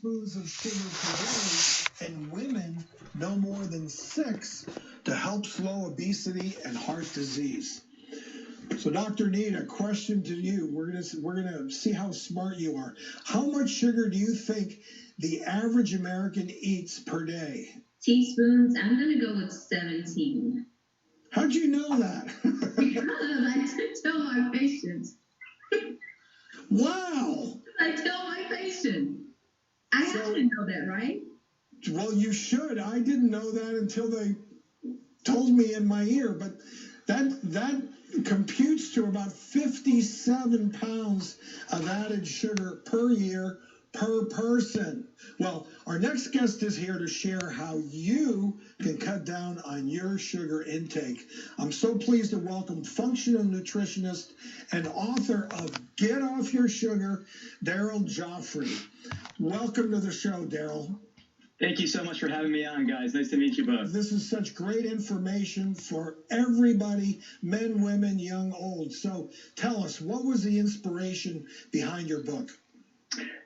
teaspoons of sugar per day, and women no more than 6 to help slow obesity and heart disease. So, Dr. Need, a question to you. We're gonna see how smart you are. How much sugar do you think the average American eats per day? Teaspoons. I'm gonna go with 17. How'd you know that? Because I tell my patients. Wow. I tell my patients. I have to know that, right? Well, you should. I didn't know that until they told me in my ear, but that computes to about 57 pounds of added sugar per year per person. Well, our next guest is here to share how you can cut down on your sugar intake. I'm so pleased to welcome functional nutritionist and author of Get Off Your Sugar, Darryl Joffrey. Welcome to the show, Darryl. Thank you so much for having me on, guys. Nice to meet you both. This is such great information for everybody, men, women, young, old. So tell us, what was the inspiration behind your book?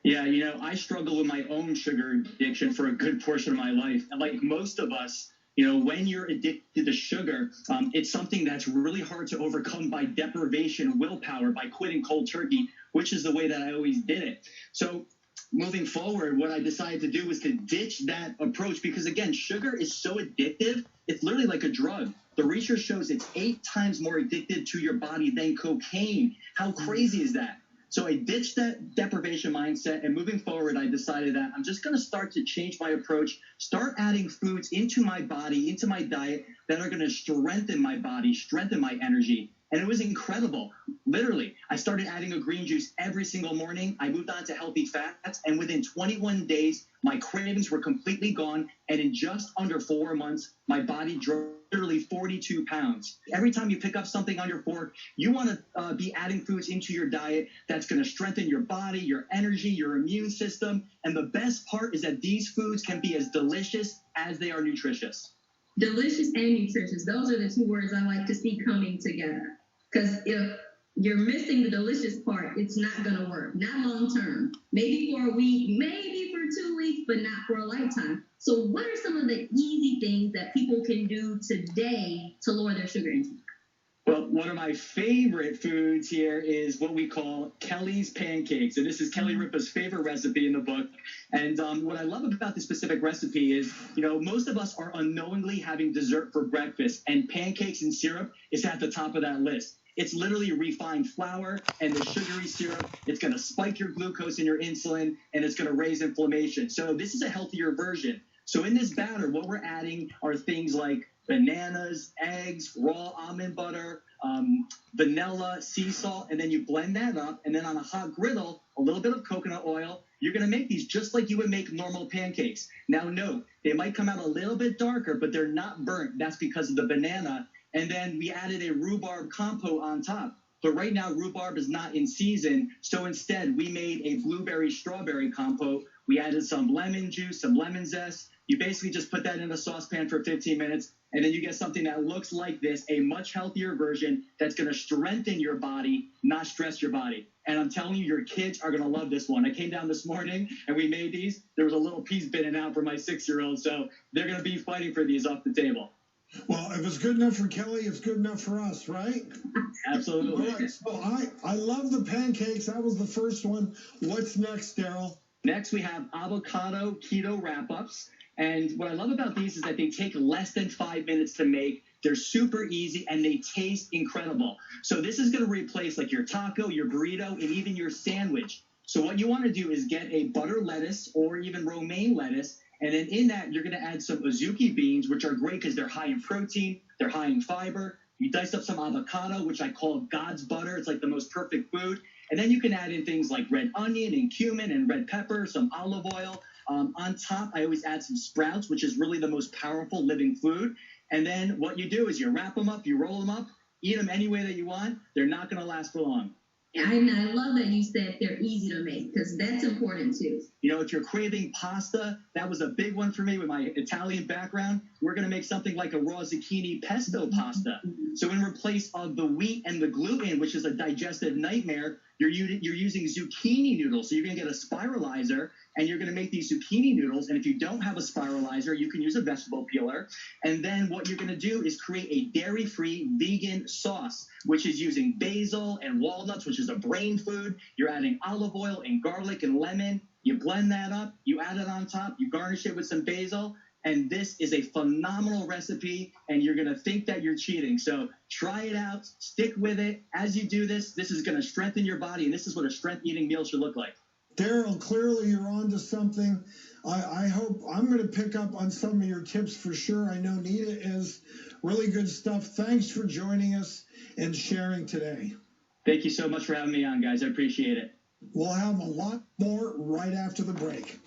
Yeah, I struggle with my own sugar addiction for a good portion of my life. And like most of us, when you're addicted to sugar, it's something that's really hard to overcome by deprivation, willpower, by quitting cold turkey, which is the way that I always did it. So moving forward, what I decided to do was to ditch that approach because, again, sugar is so addictive. It's literally like a drug. The research shows it's 8 times more addictive to your body than cocaine. How crazy is that? So I ditched that deprivation mindset, and moving forward, I decided that I'm just going to start to change my approach, start adding foods into my body, into my diet that are going to strengthen my body, strengthen my energy. And it was incredible. Literally, I started adding a green juice every single morning. I moved on to healthy fats, and within 21 days, my cravings were completely gone. And in just under 4 months, my body dropped literally 42 pounds. Every time you pick up something on your fork, you want to be adding foods into your diet that's going to strengthen your body, your energy, your immune system. And the best part is that these foods can be as delicious as they are nutritious. Delicious and nutritious. Those are the 2 words I like to see coming together. Because if you're missing the delicious part, it's not going to work. Not long term. Maybe for a week, maybe for 2 weeks, but not for a lifetime. So what are some of the easy things that people can do today to lower their sugar intake? Well, one of my favorite foods here is what we call Kelly's Pancakes. And this is Kelly Ripa's favorite recipe in the book. And what I love about this specific recipe is, most of us are unknowingly having dessert for breakfast, and pancakes and syrup is at the top of that list. It's literally refined flour and the sugary syrup. It's going to spike your glucose and your insulin, and it's going to raise inflammation. So this is a healthier version. So in this batter, what we're adding are things like bananas, eggs, raw almond butter, vanilla, sea salt, and then you blend that up. And then on a hot griddle, a little bit of coconut oil. You're going to make these just like you would make normal pancakes. Now, note, they might come out a little bit darker, but they're not burnt. That's because of the banana. And then we added a rhubarb compote on top. But right now, rhubarb is not in season. So instead, we made a blueberry-strawberry compote. We added some lemon juice, some lemon zest. You basically just put that in a saucepan for 15 minutes, and then you get something that looks like this, a much healthier version that's going to strengthen your body, not stress your body. And I'm telling you, your kids are going to love this one. I came down this morning, and we made these. There was a little piece bitten out for my 6-year-old, so they're going to be fighting for these off the table. Well, if it's good enough for Kelly, it's good enough for us, right? Absolutely. All right, so I love the pancakes. That was the first one. What's next, Darryl? Next, we have avocado keto wrap-ups. And what I love about these is that they take less than 5 minutes to make. They're super easy, and they taste incredible. So this is going to replace like your taco, your burrito, and even your sandwich. So what you want to do is get a butter lettuce or even romaine lettuce. And then in that, you're going to add some azuki beans, which are great because they're high in protein. They're high in fiber. You dice up some avocado, which I call God's butter. It's like the most perfect food. And then you can add in things like red onion and cumin and red pepper, some olive oil. On top, I always add some sprouts, which is really the most powerful living food. And then what you do is you wrap them up, you roll them up, eat them any way that you want. They're not going to last for long. And I love that you said they're easy to make, because that's important too. If you're craving pasta, that was a big one for me with my Italian background. We're going to make something like a raw zucchini pesto pasta. So in replace of the wheat and the gluten, which is a digestive nightmare, you're using zucchini noodles. So you're going to get a spiralizer, and you're going to make these zucchini noodles. And if you don't have a spiralizer, you can use a vegetable peeler. And then what you're going to do is create a dairy-free vegan sauce, which is using basil and walnuts, which is a brain food. You're adding olive oil and garlic and lemon. You blend that up. You add it on top. You garnish it with some basil. And this is a phenomenal recipe, and you're going to think that you're cheating. So try it out. Stick with it. As you do this, this is going to strengthen your body, and this is what a strength eating meal should look like. Darryl, clearly you're on to something. I hope I'm going to pick up on some of your tips for sure. I know Nita is. Really good stuff. Thanks for joining us and sharing today. Thank you so much for having me on, guys. I appreciate it. We'll have a lot more right after the break.